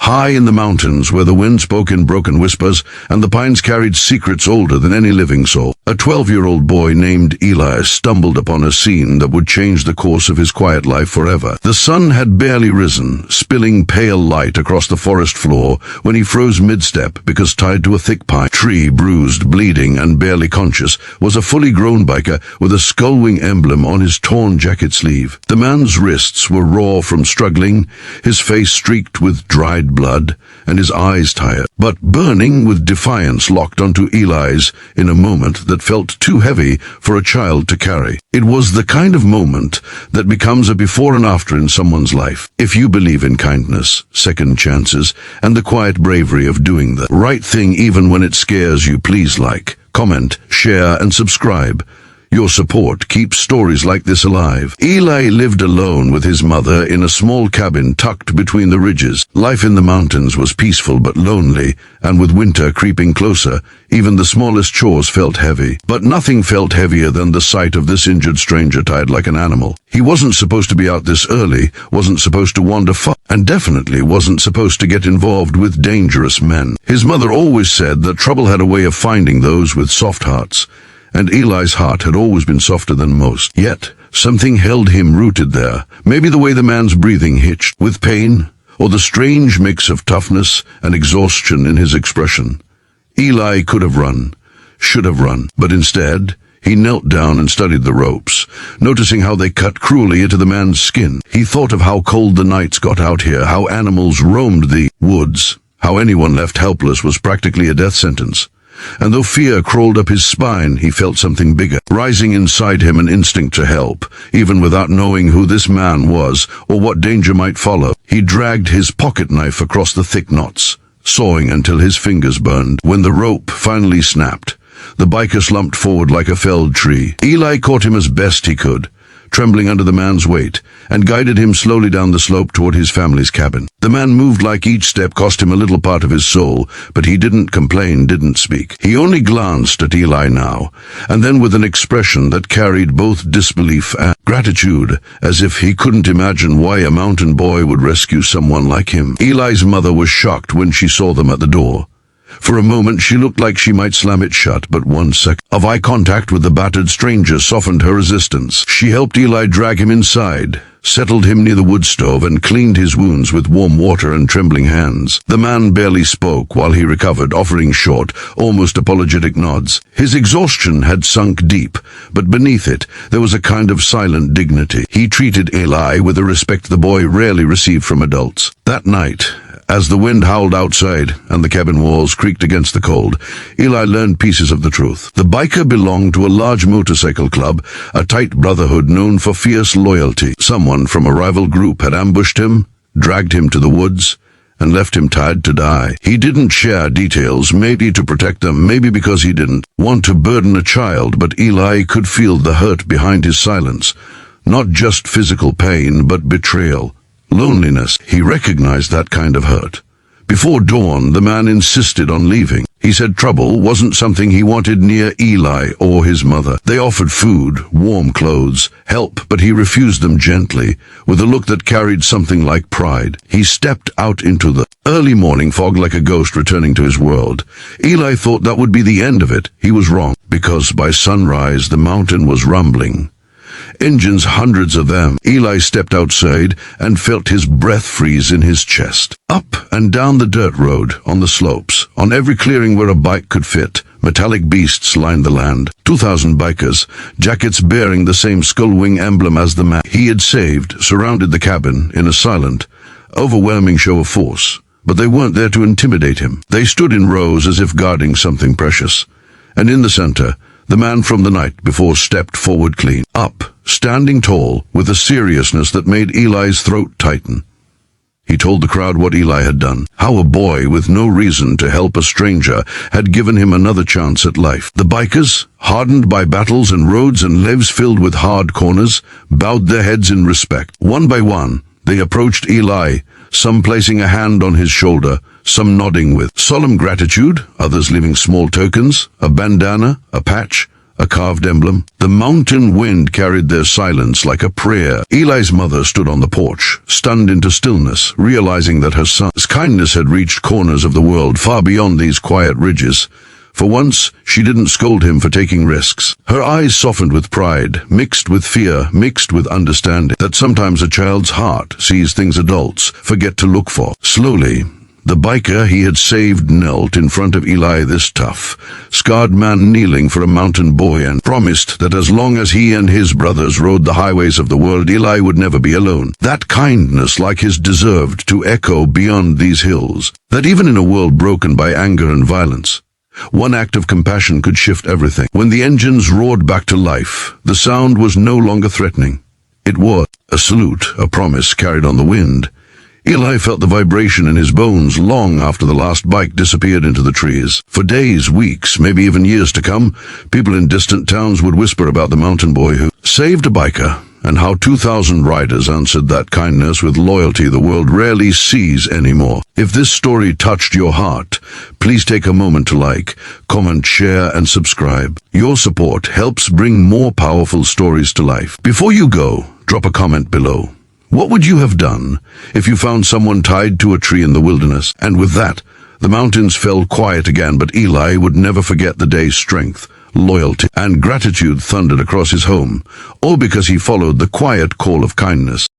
high in the mountains where the wind spoke in broken whispers and the pines carried secrets older than any living soul. A 12-year-old boy named Eli stumbled upon a scene that would change the course of his quiet life forever. The sun had barely risen, spilling pale light across the forest floor when he froze mid-step because tied to a thick pine tree, bruised, bleeding, and barely conscious, was a fully grown biker with a skullwing emblem on his torn jacket sleeve. The man's wrists were raw from struggling, his face streaked with dried blood, and his eyes tired, but burning with defiance locked onto Eli's in a moment that felt too heavy for a child to carry. It was the kind of moment that becomes a before and after in someone's life. If you believe in kindness, second chances, and the quiet bravery of doing the right thing even when it scares you, please like, comment, share, and subscribe. Your support keeps stories like this alive. Eli lived alone with his mother in a small cabin tucked between the ridges. Life in the mountains was peaceful but lonely, and with winter creeping closer, even the smallest chores felt heavy. But nothing felt heavier than the sight of this injured stranger tied like an animal. He wasn't supposed to be out this early, wasn't supposed to wander far, and definitely wasn't supposed to get involved with dangerous men. His mother always said that trouble had a way of finding those with soft hearts, and Eli's heart had always been softer than most. Yet, something held him rooted there. Maybe the way the man's breathing hitched with pain, or the strange mix of toughness and exhaustion in his expression. Eli could have run, should have run, but instead, he knelt down and studied the ropes, noticing how they cut cruelly into the man's skin. He thought of how cold the nights got out here, how animals roamed the woods, how anyone left helpless was practically a death sentence. And though fear crawled up his spine, he felt something bigger, rising inside him, an instinct to help, even without knowing who this man was or what danger might follow. He dragged his pocket knife across the thick knots, sawing until his fingers burned. When the rope finally snapped, the biker slumped forward like a felled tree. Eli caught him as best he could, trembling under the man's weight, and guided him slowly down the slope toward his family's cabin. The man moved like each step cost him a little part of his soul, but he didn't complain, didn't speak. He only glanced at Eli now, and then with an expression that carried both disbelief and gratitude, as if he couldn't imagine why a mountain boy would rescue someone like him. Eli's mother was shocked when she saw them at the door. For a moment she looked like she might slam it shut, but 1 second of eye contact with the battered stranger softened her resistance. She helped Eli drag him inside, settled him near the wood stove, and cleaned his wounds with warm water and trembling hands. The man barely spoke while he recovered, offering short, almost apologetic nods. His exhaustion had sunk deep, but beneath it there was a kind of silent dignity. He treated Eli with a respect the boy rarely received from adults. That night, as the wind howled outside and the cabin walls creaked against the cold, Eli learned pieces of the truth. The biker belonged to a large motorcycle club, a tight brotherhood known for fierce loyalty. Someone from a rival group had ambushed him, dragged him to the woods, and left him tied to die. He didn't share details, maybe to protect them, maybe because he didn't want to burden a child, but Eli could feel the hurt behind his silence. Not just physical pain, but betrayal. Loneliness. He recognized that kind of hurt. Before dawn, the man insisted on leaving. He said trouble wasn't something he wanted near Eli or his mother. They offered food, warm clothes, help, but he refused them gently, with a look that carried something like pride. He stepped out into the early morning fog like a ghost returning to his world. Eli thought that would be the end of it. He was wrong, because by sunrise the mountain was rumbling. Engines, hundreds of them. Eli stepped outside and felt his breath freeze in his chest. Up and down the dirt road, on the slopes, on every clearing where a bike could fit, metallic beasts lined the land. 2,000 bikers, jackets bearing the same skullwing emblem as the man he had saved, surrounded the cabin in a silent, overwhelming show of force. But they weren't there to intimidate him. They stood in rows as if guarding something precious. And in the center, the man from the night before stepped forward clean up, standing tall, with a seriousness that made Eli's throat tighten. He told the crowd what Eli had done, how a boy with no reason to help a stranger had given him another chance at life. The bikers, hardened by battles and roads and lives filled with hard corners, bowed their heads in respect. One by one, they approached Eli, some placing a hand on his shoulder, some nodding with solemn gratitude, others leaving small tokens, a bandana, a patch, a carved emblem. The mountain wind carried their silence like a prayer. Eli's mother stood on the porch, stunned into stillness, realizing that her son's kindness had reached corners of the world far beyond these quiet ridges. For once, she didn't scold him for taking risks. Her eyes softened with pride, mixed with fear, mixed with understanding that sometimes a child's heart sees things adults forget to look for. Slowly, the biker he had saved knelt in front of Eli, this tough, scarred man kneeling for a mountain boy, and promised that as long as he and his brothers rode the highways of the world, Eli would never be alone. That kindness, like his, deserved to echo beyond these hills. That even in a world broken by anger and violence, one act of compassion could shift everything. When the engines roared back to life, the sound was no longer threatening. It was a salute, a promise carried on the wind. Eli felt the vibration in his bones long after the last bike disappeared into the trees. For days, weeks, maybe even years to come, people in distant towns would whisper about the mountain boy who saved a biker, and how 2,000 riders answered that kindness with loyalty the world rarely sees anymore. If this story touched your heart, please take a moment to like, comment, share, and subscribe. Your support helps bring more powerful stories to life. Before you go, drop a comment below. What would you have done if you found someone tied to a tree in the wilderness? And with that, the mountains fell quiet again, but Eli would never forget the day's strength, loyalty, and gratitude thundered across his home, all because he followed the quiet call of kindness.